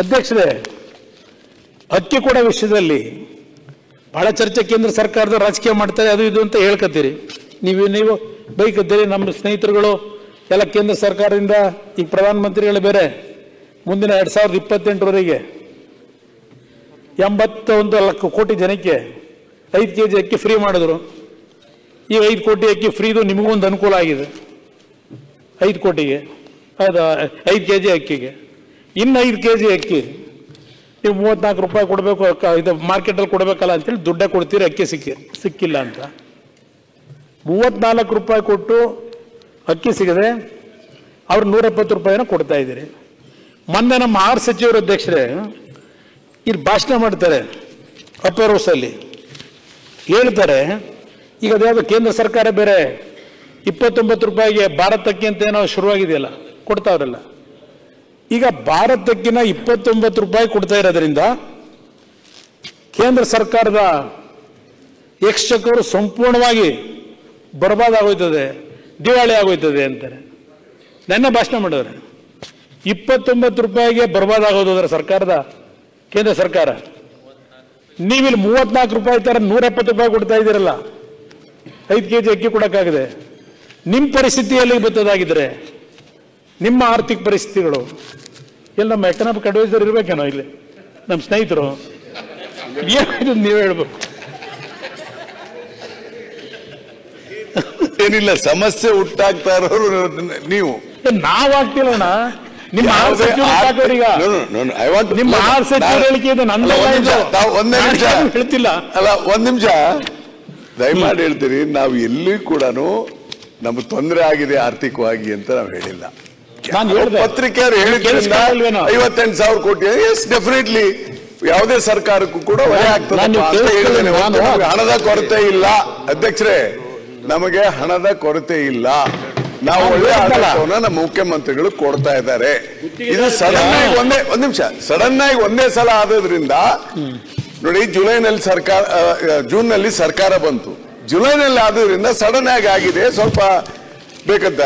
ಅಧ್ಯಕ್ಷರೇ, ಅಕ್ಕಿ ಕೂಡ ವಿಷಯದಲ್ಲಿ ಬಹಳ ಚರ್ಚೆ. ಕೇಂದ್ರ ಸರ್ಕಾರದ ರಾಜಕೀಯ ಮಾಡ್ತಾರೆ, ಅದು ಇದು ಅಂತ ಹೇಳ್ಕತ್ತೀರಿ. ನೀವು ಬೈಕತ್ತೀರಿ. ನಮ್ಮ ಸ್ನೇಹಿತರುಗಳು ಎಲ್ಲ ಕೇಂದ್ರ ಸರ್ಕಾರದಿಂದ ಈಗ ಪ್ರಧಾನಮಂತ್ರಿಗಳು ಬೇರೆ ಮುಂದಿನ 2028 81 ಲಕ್ಷ ಕೋಟಿ ಜನಕ್ಕೆ 5 kg ಅಕ್ಕಿ ಫ್ರೀ ಮಾಡಿದ್ರು. ಈ 5 ಕೋಟಿ ಅಕ್ಕಿ ಫ್ರೀದು ನಿಮಗೊಂದು ಅನುಕೂಲ ಆಗಿದೆ. 5 ಕೋಟಿಗೆ ಅದು 5 kg ಅಕ್ಕಿಗೆ. ಇನ್ನು 5 kg ಅಕ್ಕಿ ನೀವು 34 ರೂಪಾಯಿ ಕೊಡಬೇಕು, ಇದು ಮಾರ್ಕೆಟಲ್ಲಿ ಕೊಡಬೇಕಲ್ಲ ಅಂತೇಳಿ ದುಡ್ಡೇ ಕೊಡ್ತೀರಿ. ಅಕ್ಕಿ ಸಿಕ್ಕಿಲ್ಲ ಅಂತ 34 ರೂಪಾಯಿ ಕೊಟ್ಟು ಅಕ್ಕಿ ಸಿಗದೆ ಅವ್ರು 170 ರೂಪಾಯಿನ ಕೊಡ್ತಾ ಇದ್ದೀರಿ. ಮೊನ್ನೆ ನಮ್ಮ 6 ಸಚಿವರು ಅಧ್ಯಕ್ಷರೇ ಇಲ್ಲಿ ಭಾಷಣ ಮಾಡ್ತಾರೆ, ಅಪ್ಪರ್ ಹೌಸಲ್ಲಿ ಹೇಳ್ತಾರೆ, ಈಗ ಅದ್ಯಾವುದು ಕೇಂದ್ರ ಸರ್ಕಾರ ಬೇರೆ 29 ರೂಪಾಯಿಗೆ ಭಾರತ್ ಅಕ್ಕಿ ಅಂತ ಏನೋ ಶುರುವಾಗಿದೆಯಲ್ಲ, ಕೊಡ್ತಾವ್ರಲ್ಲ. ಈಗ ಭಾರತ್ ಅಕ್ಕಿನ 29 ರೂಪಾಯಿ ಕೊಡ್ತಾ ಇರೋದ್ರಿಂದ ಕೇಂದ್ರ ಸರ್ಕಾರದ ಎಕ್ಸ್ಚೆಕರ್ ಸಂಪೂರ್ಣವಾಗಿ ಬರ್ಬಾದ್ ಆಗೋಯ್ತದೆ, ದಿವಾಳಿ ಆಗೋಯ್ತದೆ ಅಂತಾರೆ. ನೆನ್ನೆ ಭಾಷಣ ಮಾಡಿದ್ರೆ 29 ರೂಪಾಯಿಗೆ ಬರ್ಬಾದ್ ಆಗೋದ್ರ ಸರ್ಕಾರದ ಕೇಂದ್ರ ಸರ್ಕಾರ. ನೀವಿಲ್ಲಿ 34 ರೂಪಾಯಿ ತರ 170 ರೂಪಾಯಿ ಕೊಡ್ತಾ ಇದ್ದೀರಲ್ಲ, 5 kg ಅಕ್ಕಿ ಕೊಡಕ್ಕಾಗದೆ. ನಿಮ್ಮ ಪರಿಸ್ಥಿತಿ ಎಲ್ಲಿಗೆ ಬರ್ತದಾಗಿದ್ರೆ, ನಿಮ್ಮ ಆರ್ಥಿಕ ಪರಿಸ್ಥಿತಿಗಳು ಎಲ್ಲ ನಮ್ಮ ಎಕನಾಮಿಕ್ ಅಡ್ವೈಸರ್ ಇರ್ಬೇಕೇನೋ ಇಲ್ಲಿ, ನಮ್ಮ ಸ್ನೇಹಿತರು ಏನು ನೀವು ಹೇಳ್ಬೇಕು. ಏನಿಲ್ಲ, ಸಮಸ್ಯೆ ಹುಟ್ಟಾಗ್ತಾ ಇರೋರು ನೀವು. ನಾವಾಗ್ತಿಲ್ಲಣ್ಣ, ನಿಮ್ಮ 6 ಸಚಿವರು ಈಗ ನಿಮ್ಮ 6 ಸಚಿವರು ಹೇಳಿಕೆ ಇದು ಒಂದೇ ನಿಮಿಷ ಹೇಳ್ತಿಲ್ಲ ಅಲ್ಲ, ಒಂದ್ ನಿಮಿಷ ದಯಮಾಡಿ ಹೇಳ್ತೀರಿ. ನಾವು ಎಲ್ಲಿ ಕೂಡ ನಮ್ಗೆ ತೊಂದರೆ ಆಗಿದೆ ಆರ್ಥಿಕವಾಗಿ ಅಂತ ನಾವು ಹೇಳಿಲ್ಲ. ಪತ್ರಿಕೆಯವರು ಹೇಳಿದ್ರಿಂದ 58,000 ಕೋಟಿ, ಎಸ್ ಡೆಫಿನೆಟ್ಲಿ ಯಾವುದೇ ಸರ್ಕಾರಕ್ಕೂ ಕೂಡ ಹೊರೆ ಆಗ್ತದೆ ಅಂತ ಹೇಳಿದ್ದೇನೆ. ಹಣದ ಕೊರತೆ ಇಲ್ಲ ಅಧ್ಯಕ್ಷರೇ, ನಮಗೆ ಹಣದ ಕೊರತೆ ಇಲ್ಲ. ನಾವು ಒಳ್ಳೆ ಆಡಳಿತವನ್ನ ನಮ್ಮ ಮುಖ್ಯಮಂತ್ರಿಗಳು ಕೊಡ್ತಾ ಇದ್ದಾರೆ. ಇದು ಸಡನ್ ಆಗಿ ಒಂದ್ ನಿಮಿಷ ಸಡನ್ ಆಗಿ ಒಂದೇ ಸಲ ಆದ್ರಿಂದ ನೋಡಿ, ಜೂನ್ ನಲ್ಲಿ ಸರ್ಕಾರ ಬಂತು. ಜುಲೈನಲ್ಲಿ ಆದ್ರಿಂದ ಸಡನ್ ಆಗಿ ಆಗಿದೆ. ಸ್ವಲ್ಪ ಬೇಕಂತ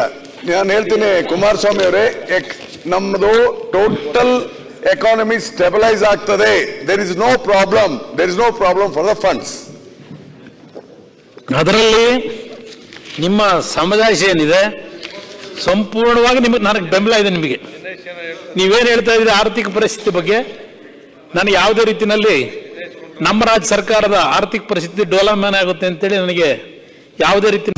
ನಾನು ಹೇಳ್ತೀನಿ. ಕುಮಾರಸ್ವಾಮಿ ಅವರೇ, ನಮ್ಮದು ಟೋಟಲ್ ಎಕಾನಮಿ ಸ್ಟೆಬಿಲೈಸ್ ಆಗ್ತದೆ. There is no problem for the funds. ಅದರಲ್ಲಿ ನಿಮ್ಮ ಸಮುದಾಯ ಏನಿದೆ ಸಂಪೂರ್ಣವಾಗಿ ನನಗೆ ಬೆಂಬಲ ಇದೆ. ನಿಮಗೆ ನೀವೇನು ಹೇಳ್ತಾ ಇದ್ದೀರಿ ಆರ್ಥಿಕ ಪರಿಸ್ಥಿತಿ ಬಗ್ಗೆ, ನನಗೆ ಯಾವುದೇ ರೀತಿಯಲ್ಲಿ ನಮ್ಮ ರಾಜ್ಯ ಸರ್ಕಾರದ ಆರ್ಥಿಕ ಪರಿಸ್ಥಿತಿ ಡೆವಲಪ್ಮೆಂಟ್ ಆಗುತ್ತೆ ಅಂತೇಳಿ ನನಗೆ ಯಾವುದೇ ರೀತಿ